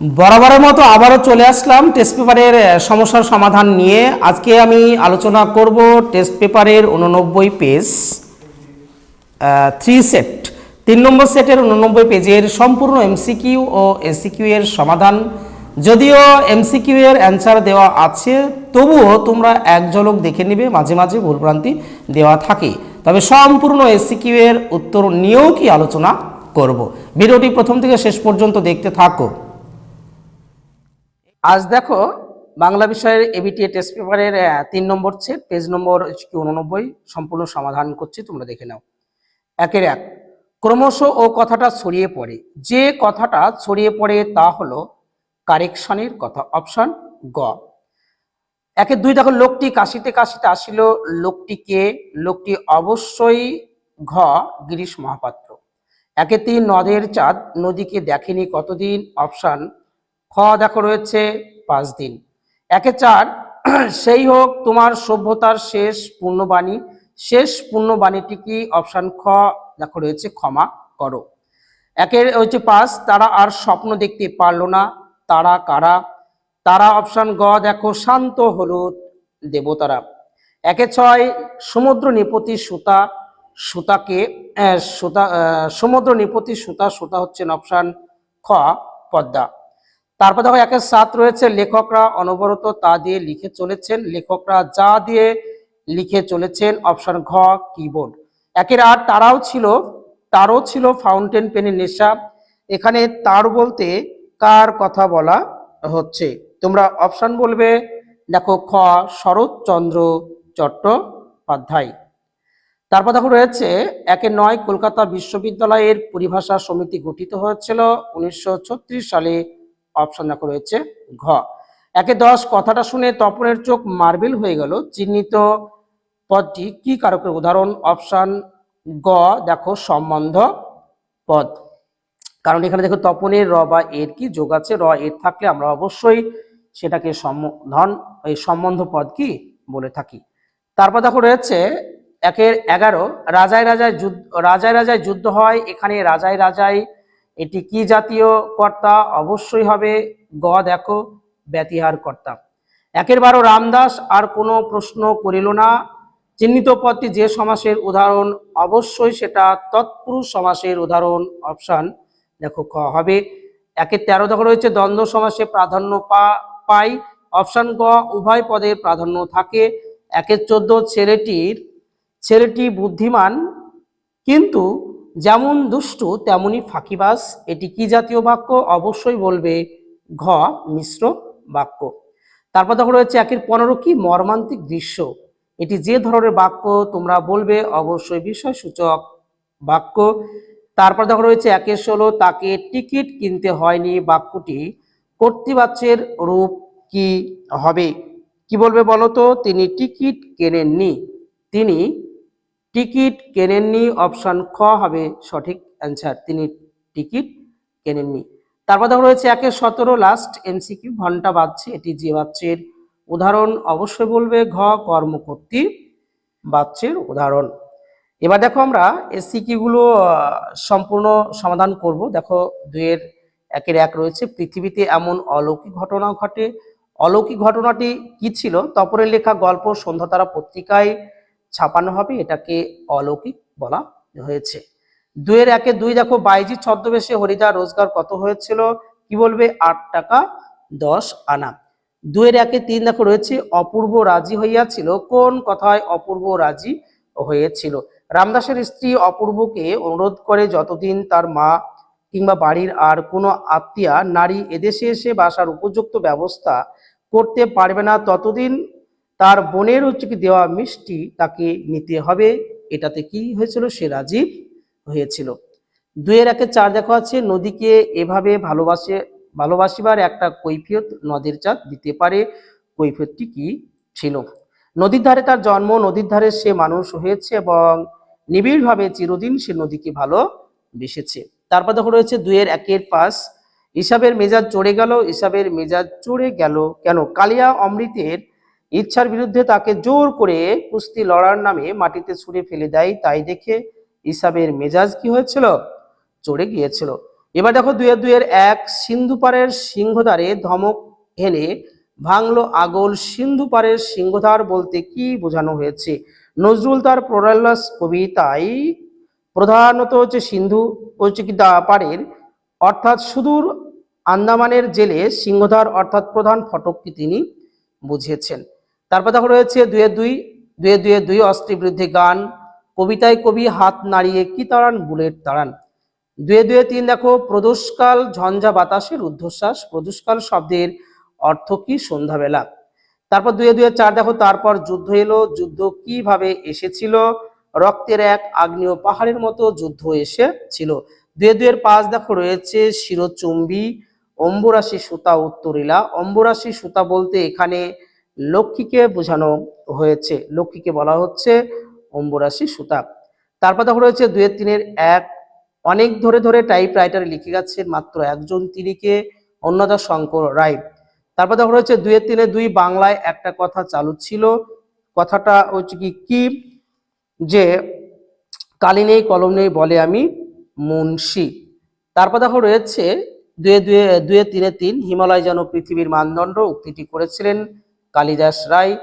বরাবরের মতো আবারও চলে আসলাম টেস্ট পেপারের সমস্যার সমাধান নিয়ে। আজকে আমি আলোচনা করব টেস্ট পেপারের 89 পেজ 3 সেট 3 নম্বর সেটের 89 পেজের সম্পূর্ণ এমসিকিউ ও এসিকিউ এর সমাধান। যদিও এমসিকিউ এর অ্যান্সার দেওয়া আছে, তবুও তোমরা এক ঝলক দেখে নিবে, মাঝে মাঝে ভুলভ্রান্তি দেওয়া থাকে। তবে সম্পূর্ণ এসিকিউ এর উত্তর নিয়েও কি আলোচনা করব। ভিডিওটি প্রথম থেকে শেষ পর্যন্ত দেখতে থাকো। আজ দেখো বাংলা বিষয়ের এবিটিএ টেস্ট পেপারের 3 নম্বর সেট পেজ নম্বর 89 সম্পূর্ণ সমাধান করছি, তোমরা দেখে নাও। একের এক, ক্রমশ ও কথাটা ছড়িয়ে পড়ে। যে কথাটা ছড়িয়ে পড়ে তা হলো কারেকশনের কথা, অপশন গ। একের দুই, দেখো লোকটি কাশিতে কাশিতে আসিল, লোকটিকে, লোকটি অবশ্যই ঘ গিরিশ মহাপাত্র। একের তিন, নদের চাঁদ নদীকে দেখেনি কতদিন, অপশন খ দেখো রয়েছে 5 দিন। একে চার, সেই হোক তোমার সভ্যতার শেষ পূর্ণবাণী, শেষ পূর্ণবাণীটি কি, অপশন খ দেখো রয়েছে ক্ষমা করো। একের হচ্ছে 5, তারা আর স্বপ্ন দেখতে পারলো না, তারা কারা, তারা অপশন গ দেখো শান্ত হলো দেবতারা। একে 6, সমুদ্র নিপতি সুতা, সুতাকে সুতা, সমুদ্র নিপতি সুতা, সুতা হচ্ছেন অপশন খ পদ্মা। তারপর দেখো একের 7 রয়েছে, লেখকরা অনবরত তা দিয়ে লিখে চলেছেন, লেখকরা যা দিয়ে লিখে চলেছেন, অপশন ঘ কিবোর্ড। একের 8, তারও ছিল ফাউন্টেন পেনের নেশা। এখানে তার বলতে কার কথা বলা হচ্ছে, তোমরা অপশন বলবে দেখো খ শরৎচন্দ্র চট্টোপাধ্যায়। তারপর দেখো রয়েছে একের 9, কলকাতা বিশ্ববিদ্যালয়ের পরিভাষা সমিতি গঠিত হয়েছিল 1936 সালে, অপশন দেখো রয়েছে ঘ। একে 10, কথাটা শুনে তপনের চোখ মার্বেল হয়ে গেল, চিহ্নিত পদটি কি কারকের উদাহরণ, অপশন গ দেখো সম্বন্ধ পদ। কারণ এখানে দেখো তপনের র বা এর কি যোগ আছে, র এর থাকলে আমরা অবশ্যই সেটাকে সম্বন্ধ পদ কি বলে থাকি। তারপর দেখো রয়েছে একের 11, রাজায় রাজায় যুদ্ধ হয়, এখানে রাজায় রাজায় এটি কি জাতীয় কর্তা, অবশ্যই হবে গ দেখো ব্যতিহার কর্তা। একের 12, রামদাস আর কোনো প্রশ্ন করিল না, চিহ্নিত পদটি যে সমাসের উদাহরণ, অবশ্যই সেটা তৎপুরুষ সমাসের উদাহরণ, অপশন দেখো খ হবে। একের 13 দেখো রয়েছে দ্বন্দ্ব সমাসে প্রাধান্য পাই, অপশন গ উভয় পদের প্রাধান্য থাকে। একের 14, ছেলেটি বুদ্ধিমান কিন্তু যেমন দুষ্টু তেমনি ফাঁকিবাজ, এটি কি জাতীয় বাক্য, অবশ্যই বলবে ঘ মিশ্র বাক্য। তারপর দেখো রয়েছে একের 15, কি মর্মান্তিক দৃশ্য, এটি যে ধরনের বাক্য, তোমরা বলবে অবশ্যই বিষয়সূচক বাক্য। তারপর দেখো রয়েছে একের 16, তাকে টিকিট কিনতে হয়নি, বাক্যটি কর্তৃবাচ্যের রূপ কি হবে, কি বলবে বলো তো, তিনি টিকিট কেনেননি, তিনি টিকিট কেনেননি, অপশন খ হবে সঠিক অ্যান্সার, তিনি টিকিট কেনেননি। তারপর দেখো রয়েছে একের 17, লাস্ট এমসিকিউ, ঘন্টা বাজছে, এটি যে বাচ্চের উদাহরণ, অবশ্যই বলবে ঘ কর্মকর্তী বাচ্চের উদাহরণ। এবার দেখো আমরা এসিকিউ গুলো সম্পূর্ণ সমাধান করব। দেখো একের 1 রয়েছে, পৃথিবীতে এমন অলৌকিক ঘটনা ঘটে, অলৌকিক ঘটনাটি কি ছিল, তপনের লেখা গল্প সন্ধ্যাতারা পত্রিকায় ছাপানো হবে, এটাকে অলৌকিক বলা হয়েছে। 2-এর 2 দেখো, বাইজির ছদ্মবেশে হরিদা রোজগার কত হয়েছিল, কি বলবে 8 টাকা 10 আনা। 2-এর 3 দেখো রয়েছে, অপূর্ব রাজি হইয়াছিল, কোন কথায় অপূর্ব রাজি হয়েছিল, রামদাসের স্ত্রী অপূর্বকে অনুরোধ করে যতদিন তার মা কিংবা বাড়ির আর কোনো আত্মীয়া নারী এদেশে এসে বাসার উপযুক্ত ব্যবস্থা করতে পারবে না, ততদিন তার বোনের কি দেওয়া মিষ্টি তাকে নিতে হবে, এটাতে কি হয়েছিল, সে রাজি হয়েছিল। 2-এর 4 দেখা আছে, নদীকে এভাবে ভালোবাসিবার একটা কৈফিয়ত নদের চাঁদ দিতে পারে, কৈফিয়তটি কি ছিল, নদীর ধারে তার জন্ম, নদীর ধারে সে মানুষ হয়েছে এবং নিবিড়ভাবে চিরদিন সে নদীকে ভালোবেসেছে। তারপর দেখো রয়েছে 2-এর 5, হিসাবের মেজাজ চড়ে গেল, হিসাবের মেজাজ চড়ে গেল কেন, কালিয়া অমৃতের ইচ্ছার বিরুদ্ধে তাকে জোর করে কুস্তি লড়ার নামে মাটিতে ছুঁড়ে ফেলে দেয়, তাই দেখে হিসাবের মেজাজ কি হয়েছিল, চড়ে গিয়েছিল। এবার দেখো 2-2-1 সিন্ধু পারের সিংহদ্বারে ধমক হেনে ভাঙলো আগল। সিন্ধু পারের সিংহদ্বার বলতে কি বোঝানো হয়েছে? নজরুল তার প্রলয়লাস কবিতায় প্রধানত সিন্ধু কি পারের অর্থাৎ সুদূর আন্দামানের জেলে সিংহদ্বার অর্থাৎ প্রধান ফটককে তিনি বুঝিয়েছেন। তারপর দেখো রয়েছে 2-2 অস্ত্রের বিরুদ্ধে গান। কবিতায় কবি হাত নাড়িয়ে কি তাড়ান? বুলেট তাড়ান। 2-2-3 দেখো প্রদোষকাল ঝঞ্ঝা বাতাসের ঊর্ধ্বশ্বাস। প্রদোষকাল শব্দের অর্থ কি? সন্ধ্যাবেলা। তারপর 2-2-4 দেখো তারপর যুদ্ধ এলো। যুদ্ধ কিভাবে এসেছিল? রক্তের এক আগ্নেয় পাহাড়ের মতো যুদ্ধ এসেছিল। 2-2-5 দেখো রয়েছে শিরোচুম্বী অম্বুরাশি সুতা উত্তরিলা। অম্বুরাশি সুতা বলতে এখানে লক্ষ্মীকে বোঝানো হয়েছে, লক্ষ্মীকে বলা হচ্ছে অম্বুরাশি সুতা। তারপর দেখো রয়েছে 2-3-1 অনেক ধরে ধরে টাইপ রাইটারে লিখে গেছেন মাত্র একজন, তিনি কে? অন্নদা শঙ্কর রায়। তারপর দেখো রয়েছে 2-3-2 বাংলায় একটা কথা চালু ছিল। কথাটা হচ্ছে কি? যে কালি নেই কলম নেই বলে আমি মুন্সি। তারপর দেখো রয়েছে 2-3-3 হিমালয় যেন পৃথিবীর মানদণ্ড, উক্তিটি করেছিলেন কালিদাস রায়।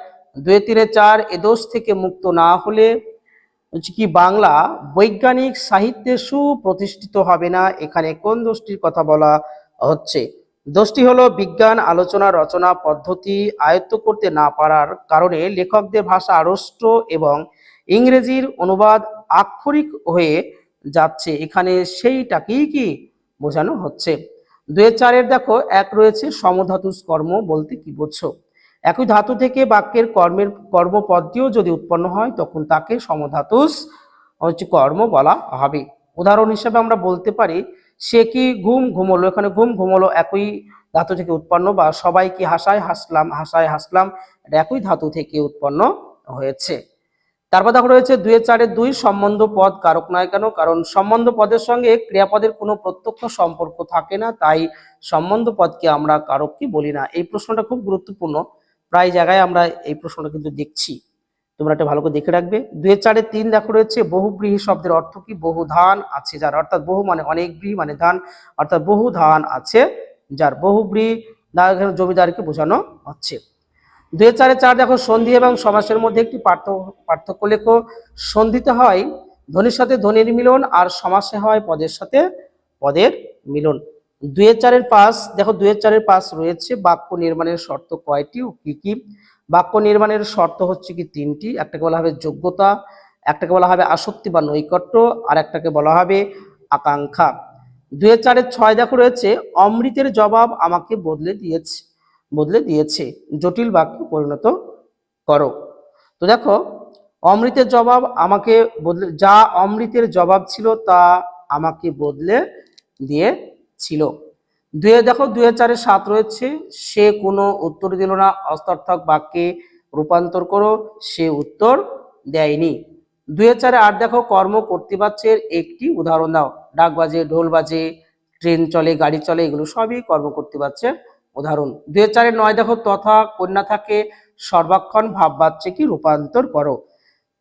2-3-4 এ দোষ থেকে মুক্ত না হলে হচ্ছে কি বাংলা বৈজ্ঞানিক সাহিত্যে সুপ্রতিষ্ঠিত হবে না। এখানে কোন দোষটির কথা বলা হচ্ছে? দোষটি হলো বিজ্ঞান আলোচনা রচনা পদ্ধতি আয়ত্ত করতে না পারার কারণে লেখকদের ভাষা আড়ষ্ট এবং ইংরেজির অনুবাদ আক্ষরিক হয়ে যাচ্ছে। এখানে সেইটাকেই কি বোঝানো হচ্ছে। 2-4 দেখো 1 রয়েছে সমধাতুষ কর্ম বলতে কি বোঝো? একই ধাতু থেকে বাক্যের কর্মপদটিও যদি উৎপন্ন হয় তখন তাকে সমধাতুষ কর্ম বলা হবে। উদাহরণ হিসেবে আমরা বলতে পারি সে কি ঘুম ঘুমলো। এখানে ঘুম ঘুমলো একই ধাতু থেকে উৎপন্ন, বা সবাই কি হাসায় হাসলাম, হাসায় হাসলাম, এটা একই ধাতু থেকে উৎপন্ন হয়েছে। তারপর দেখো রয়েছে 2-4-2 সম্বন্ধ পদ কারক নয় কেন? কারণ সম্বন্ধ পদের সঙ্গে ক্রিয়াপদের কোনো প্রত্যক্ষ সম্পর্ক থাকে না, তাই সম্বন্ধ পদকে আমরা কারক কি বলি না। এই প্রশ্নটা খুব গুরুত্বপূর্ণ, প্রায় জায়গায় আমরা এই প্রশ্নটা কিন্তু দেখছি, তোমরা এটা ভালো করে দেখে রাখবে। 2-4-3 দেখো রয়েছে বহুব্রীহি শব্দের অর্থ কি? বহু ধান আছে যার, অর্থাৎ বহু মানে অনেক, ব্রী মানে ধান, অর্থাৎ বহু ধান আছে যার। বহুব্রী জমিদারকে বোঝানো হচ্ছে। 2-4-4 দেখো সন্ধি এবং সমাসের মধ্যে একটি পার্থক্য লেখো। সন্ধিতে হয় ধ্বনির সাথে ধ্বনির মিলন, আর সমাসে হয় পদের সাথে পদের মিলন। 2-4-5 দেখো 2-4-5 রয়েছে বাক্য নির্মাণের শর্ত কয়টি ও কি কি? বাক্য নির্মাণের শর্ত হচ্ছে কি 3টি। একটাকে বলা হবে যোগ্যতা, একটাকে বলা হবে আসক্তি বা নৈকট্য, আর একটাকে বলা হবে আকাঙ্ক্ষা। 2-4-6 দেখো রয়েছে অমৃতের জবাব আমাকে বদলে দিয়েছে জটিল বাক্যে পরিণত করো। তো দেখো অমৃতের জবাব আমাকে বদলে, যা অমৃতের জবাব ছিল তা আমাকে বদলে দিয়েছিল। দেখো 2-4-7 রয়েছে সে কোনো উত্তর দিল না। অস্তার্থক বাক্যে রূপান্তর করো, সে উত্তর দেয়নি। 2-4-8 দেখো কর্ম কর্তৃবাচ্যের একটি উদাহরণ দাও। ডাক বাজে, ঢোল বাজে, ট্রেন চলে, গাড়ি চলে, এগুলো সবই কর্ম কর্তৃবাচ্যের উদাহরণ। 2-4-9 দেখো তথা কন্যা থাকে সর্বাক্ষণ ভাববাচ্যে কি রূপান্তর করো,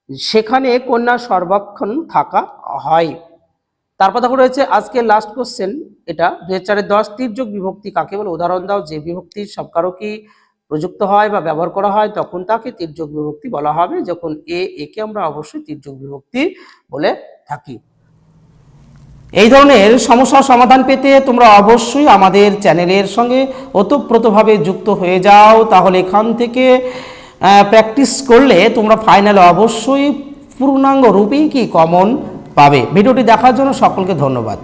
সেখানে কন্যা সর্বাক্ষণ থাকা হয়। তারপর দেখো রয়েছে আজকে লাস্ট কোশ্চেন, এটা 2-4-10 তির্যক বিভক্তি কাকে বলে? উদাহরণ দাও। যে বিভক্তি সব কারকই প্রযুক্ত হয় বা ব্যবহার করা হয় তখন তাকে তির্যক বিভক্তি বলা হবে, যখন একে আমরা অবশ্যই তির্যক বিভক্তি বলে থাকি। এই ধরনের সমস্যার সমাধান পেতে তোমরা অবশ্যই আমাদের চ্যানেলের সঙ্গে ওতপ্রোতভাবে যুক্ত হয়ে যাও, তাহলে এখান থেকে প্র্যাকটিস করলে তোমরা ফাইনালে অবশ্যই পূর্ণাঙ্গ রূপেই কি কমন পাবে। ভিডিওটি দেখার জন্য সকলকে ধন্যবাদ।